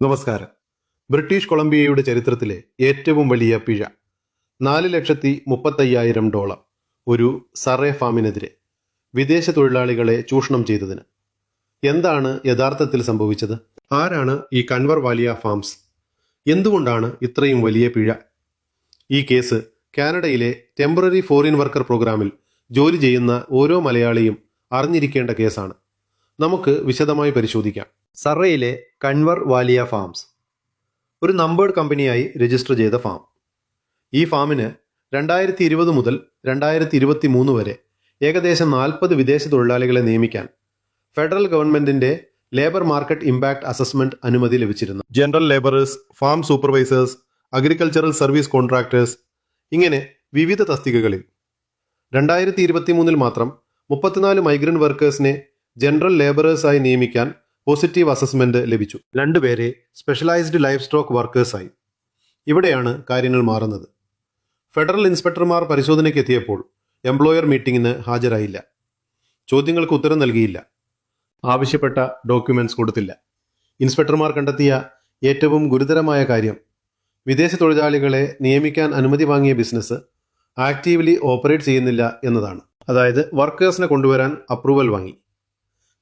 നമസ്കാരം. ബ്രിട്ടീഷ് കൊളംബിയയുടെ ചരിത്രത്തിലെ ഏറ്റവും വലിയ പിഴ $4,35,000 ഒരു സറേ ഫാമിനെതിരെ വിദേശ തൊഴിലാളികളെ ചൂഷണം ചെയ്തതിന്. എന്താണ് യഥാർത്ഥത്തിൽ സംഭവിച്ചത്? ആരാണ് ഈ കൻവർ വാലിയ ഫാംസ്? എന്തുകൊണ്ടാണ് ഇത്രയും വലിയ പിഴ? ഈ കേസ് കാനഡയിലെ ടെമ്പററി ഫോറിൻ വർക്കർ പ്രോഗ്രാമിൽ ജോലി ചെയ്യുന്ന ഓരോ മലയാളിയും അറിഞ്ഞിരിക്കേണ്ട കേസാണ്. നമുക്ക് വിശദമായി പരിശോധിക്കാം. സറയിലെ കൻവർ വാലിയ ഫാംസ് ഒരു നമ്പേർഡ് കമ്പനിയായി രജിസ്റ്റർ ചെയ്ത ഫാം. ഈ ഫാമിന് 2020 മുതൽ 2023 വരെ ഏകദേശം 40 വിദേശ തൊഴിലാളികളെ നിയമിക്കാൻ ഫെഡറൽ ഗവൺമെന്റിന്റെ ലേബർ മാർക്കറ്റ് ഇമ്പാക്ട് അസസ്മെന്റ് അനുമതി ലഭിച്ചിരുന്നു. General labourers, farm supervisors, agricultural service contractors, ഇങ്ങനെ വിവിധ തസ്തികകളിൽ 2023 മാത്രം 34 മൈഗ്രന്റ് വർക്കേഴ്സിനെ ജനറൽ ലേബറേഴ്സായി നിയമിക്കാൻ പോസിറ്റീവ് അസസ്മെന്റ് ലഭിച്ചു. 2 പേരെ സ്പെഷ്യലൈസ്ഡ് ലൈഫ് സ്റ്റോക്ക് വർക്കേഴ്സായി. ഇവിടെയാണ് കാര്യങ്ങൾ മാറുന്നത്. ഫെഡറൽ ഇൻസ്പെക്ടർമാർ പരിശോധനയ്ക്ക് എത്തിയപ്പോൾ എംപ്ലോയർ മീറ്റിംഗിന് ഹാജരായില്ല. ചോദ്യങ്ങൾക്ക് ഉത്തരം നൽകിയില്ല. ആവശ്യപ്പെട്ട ഡോക്യുമെന്റ്സ് കൊടുത്തില്ല. ഇൻസ്പെക്ടർമാർ കണ്ടെത്തിയ ഏറ്റവും ഗുരുതരമായ കാര്യം വിദേശ തൊഴിലാളികളെ നിയമിക്കാൻ അനുമതി വാങ്ങിയ ബിസിനസ് ആക്റ്റീവ്ലി ഓപ്പറേറ്റ് ചെയ്യുന്നില്ല എന്നതാണ്. അതായത് വർക്കേഴ്സിനെ കൊണ്ടുവരാൻ അപ്രൂവൽ വാങ്ങി,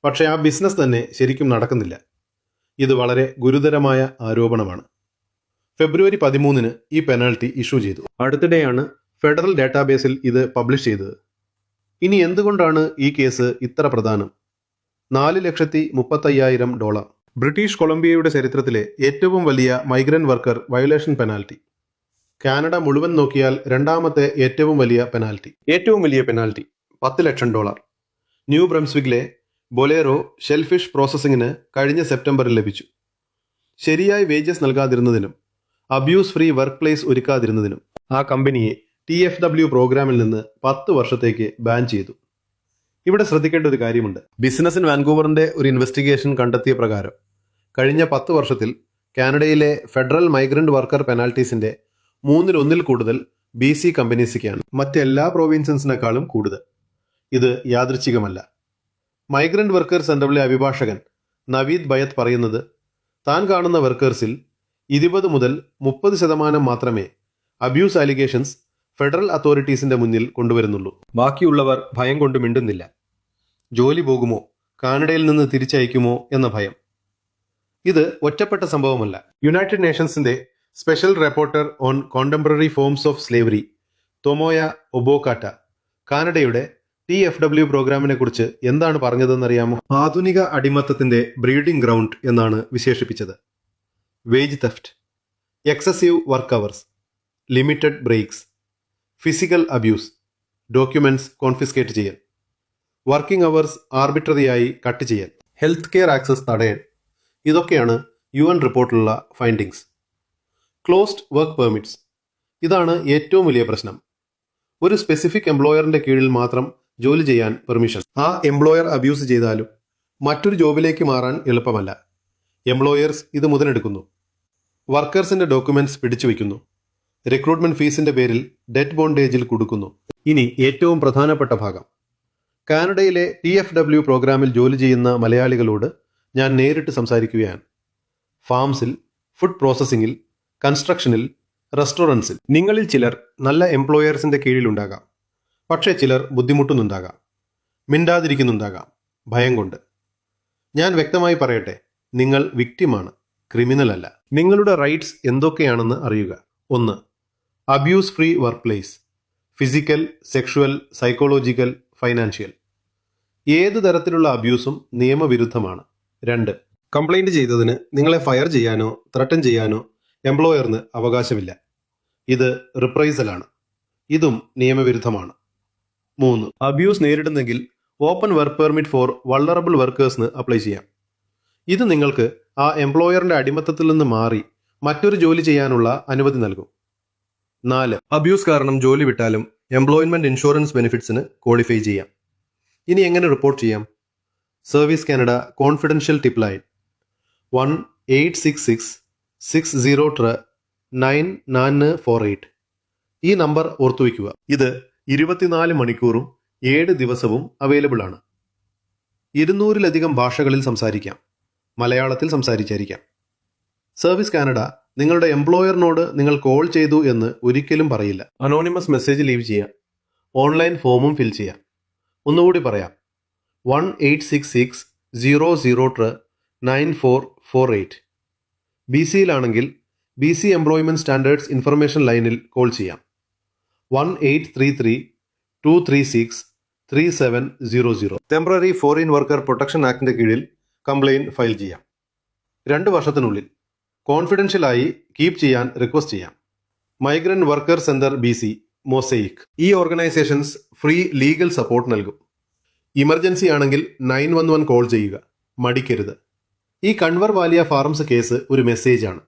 പക്ഷേ ആ ബിസിനസ് തന്നെ ശരിക്കും നടക്കുന്നില്ല. ഇത് വളരെ ഗുരുതരമായ ആരോപണമാണ്. ഫെബ്രുവരി 13 ഈ പെനാൽറ്റി ഇഷ്യൂ ചെയ്തു. അടുത്തിടെയാണ് ഫെഡറൽ ഡാറ്റാബേസിൽ ഇത് പബ്ലിഷ് ചെയ്തത്. ഇനി എന്തുകൊണ്ടാണ് ഈ കേസ് ഇത്ര പ്രധാനം? $4,35,000 ബ്രിട്ടീഷ് കൊളംബിയയുടെ ചരിത്രത്തിലെ ഏറ്റവും വലിയ migrant worker violation penalty. Canada മുഴുവൻ നോക്കിയാൽ രണ്ടാമത്തെ ഏറ്റവും വലിയ പെനാൽറ്റി. ഏറ്റവും വലിയ പെനാൽറ്റി $10 ലക്ഷം. ന്യൂ ബ്രംസ്വിക്കിലെ ബൊലേറോ ഷെൽഫിഷ് പ്രോസസ്സിങ്ങിന് കഴിഞ്ഞ സെപ്റ്റംബറിൽ ലഭിച്ചു. ശരിയായി വേജസ് നൽകാതിരുന്നതിനും അബ്യൂസ് ഫ്രീ വർക്ക് പ്ലേസ് ഒരുക്കാതിരുന്നതിനും ആ കമ്പനിയെ TFW പ്രോഗ്രാമിൽ നിന്ന് 10 വർഷത്തേക്ക് ബാൻ ചെയ്തു. ഇവിടെ ശ്രദ്ധിക്കേണ്ട ഒരു കാര്യമുണ്ട്. ബിസിനസ് ഇൻ വാൻകൂവറിന്റെ ഒരു ഇൻവെസ്റ്റിഗേഷൻ കണ്ടെത്തിയ പ്രകാരം കഴിഞ്ഞ 10 വർഷത്തിൽ കാനഡയിലെ ഫെഡറൽ മൈഗ്രന്റ് വർക്കർ പെനാൽറ്റീസിന്റെ 1/3 കൂടുതൽ BC കമ്പനീസിക്കാണ്. മറ്റെല്ലാ പ്രൊവിൻസസിനേക്കാളും കൂടുതൽ. ഇത് യാദൃച്ഛികമല്ല. മൈഗ്രന്റ് വർക്കേഴ്സ് സെന്ററിലെ അഭിഭാഷകൻ നവീദ് ബയത്ത് പറയുന്നത്, താൻ കാണുന്ന വർക്കേഴ്സിൽ 20 മുതൽ 30% മാത്രമേ അബ്യൂസ് ആലിഗേഷൻസ് ഫെഡറൽ അതോറിറ്റീസിന്റെ മുന്നിൽ കൊണ്ടുവരുന്നുള്ളൂ. ബാക്കിയുള്ളവർ ഭയം കൊണ്ട് മിണ്ടുന്നില്ല. ജോലി പോകുമോ, കാനഡയിൽ നിന്ന് തിരിച്ചയക്കുമോ എന്ന ഭയം. ഇത് ഒറ്റപ്പെട്ട സംഭവമല്ല. യുണൈറ്റഡ് നേഷൻസിന്റെ special rapporteur on contemporary forms of slavery Tomoya Obokata കാനഡയുടെ TFW പ്രോഗ്രാമിനെ കുറിച്ച് എന്താണ് പറഞ്ഞതെന്നറിയാമോ? ആധുനിക അടിമത്തത്തിന്റെ ബ്രീഡിംഗ് ഗ്രൗണ്ട് എന്നാണ് വിശേഷിപ്പിച്ചത്. Wage theft, excessive work hours, limited breaks, physical abuse, documents confiscate ചെയ്യൽ, വർക്കിംഗ് അവേഴ്സ് ആർബിട്രറിയായി കട്ട് ചെയ്യൽ, ഹെൽത്ത് കെയർ ആക്സസ് തടയൽ, ഇതൊക്കെയാണ് UN റിപ്പോർട്ടിലുള്ള ഫൈൻഡിങ്സ്. ക്ലോസ്ഡ് വർക്ക് പെർമിറ്റ്സ്, ഇതാണ് ഏറ്റവും വലിയ പ്രശ്നം. ഒരു സ്പെസിഫിക് എംപ്ലോയറിന്റെ കീഴിൽ മാത്രം ജോലി ചെയ്യാൻ പെർമിഷൻ. ആ എംപ്ലോയർ അബ്യൂസ് ചെയ്താലും മറ്റൊരു ജോബിലേക്ക് മാറാൻ എളുപ്പമല്ല. എംപ്ലോയേഴ്സ് ഇത് മുതലെടുക്കുന്നു. വർക്കേഴ്സിന്റെ ഡോക്യുമെന്റ്സ് പിടിച്ചുവെക്കുന്നു. റിക്രൂട്ട്മെന്റ് ഫീസിന്റെ പേരിൽ ഡെറ്റ് ബോണ്ടേജിൽ കൊടുക്കുന്നു. ഇനി ഏറ്റവും പ്രധാനപ്പെട്ട ഭാഗം. കാനഡയിലെ TFW പ്രോഗ്രാമിൽ ജോലി ചെയ്യുന്ന മലയാളികളോട് ഞാൻ നേരിട്ട് സംസാരിക്കുകയാണ്. ഫാംസിൽ, ഫുഡ് പ്രോസസ്സിംഗിൽ, കൺസ്ട്രക്ഷനിൽ, റെസ്റ്റോറൻറ്റ്സിൽ. നിങ്ങളിൽ ചിലർ നല്ല എംപ്ലോയേഴ്സിന്റെ കീഴിലുണ്ടാകാം. പക്ഷേ ചിലർ ബുദ്ധിമുട്ടുന്നുണ്ടാകാം, മിണ്ടാതിരിക്കുന്നുണ്ടാകാം, ഭയം കൊണ്ട്. ഞാൻ വ്യക്തമായി പറയട്ടെ, നിങ്ങൾ വിക്ടിമാണ്, ക്രിമിനൽ അല്ല. നിങ്ങളുടെ റൈറ്റ്സ് എന്തൊക്കെയാണെന്ന് അറിയുക. 1. Abuse free work place. Physical, sexual, psychological, financial. ഏത് തരത്തിലുള്ള അബ്യൂസും നിയമവിരുദ്ധമാണ്. 2. കംപ്ലൈന്റ് ചെയ്തതിന് നിങ്ങളെ ഫയർ ചെയ്യാനോ ത്രട്ടൻ ചെയ്യാനോ എംപ്ലോയറിന് അവകാശമില്ല. ഇത് റിപ്രൈസലാണ്. ഇതും നിയമവിരുദ്ധമാണ്. 3. അബ്യൂസ് നേരിടുന്നെങ്കിൽ open work permit for vulnerable വർക്കേഴ്സിന് അപ്ലൈ ചെയ്യാം. ഇത് നിങ്ങൾക്ക് ആ എംപ്ലോയറിന്റെ അടിമത്തത്തിൽ നിന്ന് മാറി മറ്റൊരു ജോലി ചെയ്യാനുള്ള അനുമതി നൽകും. 4. അബ്യൂസ് കാരണം ജോലി വിട്ടാലും എംപ്ലോയ്മെന്റ് ഇൻഷുറൻസ് ബെനിഫിറ്റ്സിന് ക്വാളിഫൈ ചെയ്യാം. ഇനി എങ്ങനെ റിപ്പോർട്ട് ചെയ്യാം? Service Canada confidential tip line 1-866-60-948. ഈ നമ്പർ ഓർത്തുവയ്ക്കുക. ഇത് 24 മണിക്കൂറും 7 ദിവസവും അവൈലബിൾ ആണ്. 200-ലധികം ഭാഷകളിൽ സംസാരിക്കാം. മലയാളത്തിൽ സംസാരിച്ചായിരിക്കാം. സർവീസ് കാനഡ നിങ്ങളുടെ എംപ്ലോയറിനോട് നിങ്ങൾ കോൾ ചെയ്തു എന്ന് ഒരിക്കലും പറയില്ല. അനോണിമസ് മെസ്സേജ് ലീവ് ചെയ്യാം. ഓൺലൈൻ ഫോമും ഫിൽ ചെയ്യാം. ഒന്നുകൂടി പറയാം. 1866-003-9448. BC-യിലാണെങ്കിൽ BC എംപ്ലോയ്മെന്റ് സ്റ്റാൻഡേർഡ്സ് ഇൻഫർമേഷൻ ലൈനിൽ കോൾ ചെയ്യാം. 1833-236-3700. ടെമ്പററി ഫോറിൻ വർക്കർ പ്രൊട്ടക്ഷൻ ആക്ടിന്റെ കീഴിൽ കംപ്ലയിന്റ് ഫയൽ ചെയ്യാം. 2 വർഷത്തിനുള്ളിൽ കോൺഫിഡൻഷ്യലായി കീപ്പ് ചെയ്യാൻ റിക്വസ്റ്റ് ചെയ്യാം. Migrant worker centre BC, mosaic. ഈ ഓർഗനൈസേഷൻസ് ഫ്രീ ലീഗൽ സപ്പോർട്ട് നൽകും. ഇമർജൻസി ആണെങ്കിൽ 911 കോൾ ചെയ്യുക. മടിക്കരുത്. ഈ കൺവർ വാലിയ ഫാർംസ് കേസ് ഒരു മെസ്സേജാണ്.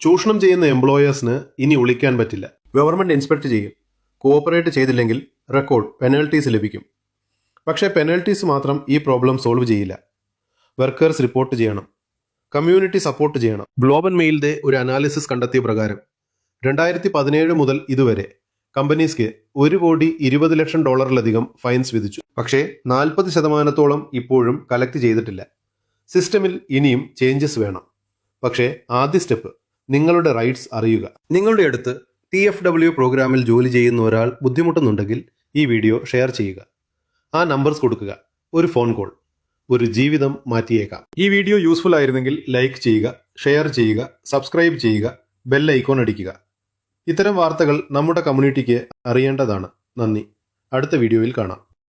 ചൂഷണം ചെയ്യുന്ന എംപ്ലോയേഴ്സിന് ഇനി ഒളിക്കാൻ പറ്റില്ല. ഗവൺമെന്റ് ഇൻസ്പെക്ട് ചെയ്യും. കോഓപ്പറേറ്റ് ചെയ്തില്ലെങ്കിൽ റെക്കോർഡ് പെനൽറ്റീസ് ലഭിക്കും. പക്ഷേ പെനൽറ്റീസ് മാത്രം ഈ പ്രോബ്ലം സോൾവ് ചെയ്യില്ല. വർക്കേഴ്സ് റിപ്പോർട്ട് ചെയ്യണം. കമ്മ്യൂണിറ്റി സപ്പോർട്ട് ചെയ്യണം. ഗ്ലോബൽ മെയിലിന്റെ ഒരു അനാലിസിസ് കണ്ടെത്തിയ പ്രകാരം 2017 മുതൽ ഇതുവരെ കമ്പനീസ്ക്ക് $1,20,00,000 ഫൈൻസ് വിധിച്ചു. പക്ഷേ 40% ഇപ്പോഴും കളക്ട് ചെയ്തിട്ടില്ല. സിസ്റ്റമിൽ ഇനിയും ചേഞ്ചസ് വേണം. പക്ഷേ ആദ്യ സ്റ്റെപ്പ് നിങ്ങളുടെ റൈറ്റ്സ് അറിയുക. നിങ്ങളുടെ അടുത്ത് TFW പ്രോഗ്രാമിൽ ജോലി ചെയ്യുന്ന ഒരാൾ ബുദ്ധിമുട്ടുന്നുണ്ടെങ്കിൽ ഈ വീഡിയോ ഷെയർ ചെയ്യുക. ആ നമ്പേഴ്സ് കൊടുക്കുക. ഒരു ഫോൺ കോൾ ഒരു ജീവിതം മാറ്റിയേക്കാം. ഈ വീഡിയോ യൂസ്ഫുൾ ആയിരുന്നെങ്കിൽ ലൈക്ക് ചെയ്യുക, ഷെയർ ചെയ്യുക, സബ്സ്ക്രൈബ് ചെയ്യുക, ബെൽ ഐക്കോൺ അടിക്കുക. ഇത്തരം വാർത്തകൾ നമ്മുടെ കമ്മ്യൂണിറ്റിക്ക് അറിയേണ്ടതാണ്. നന്ദി. അടുത്ത വീഡിയോയിൽ കാണാം.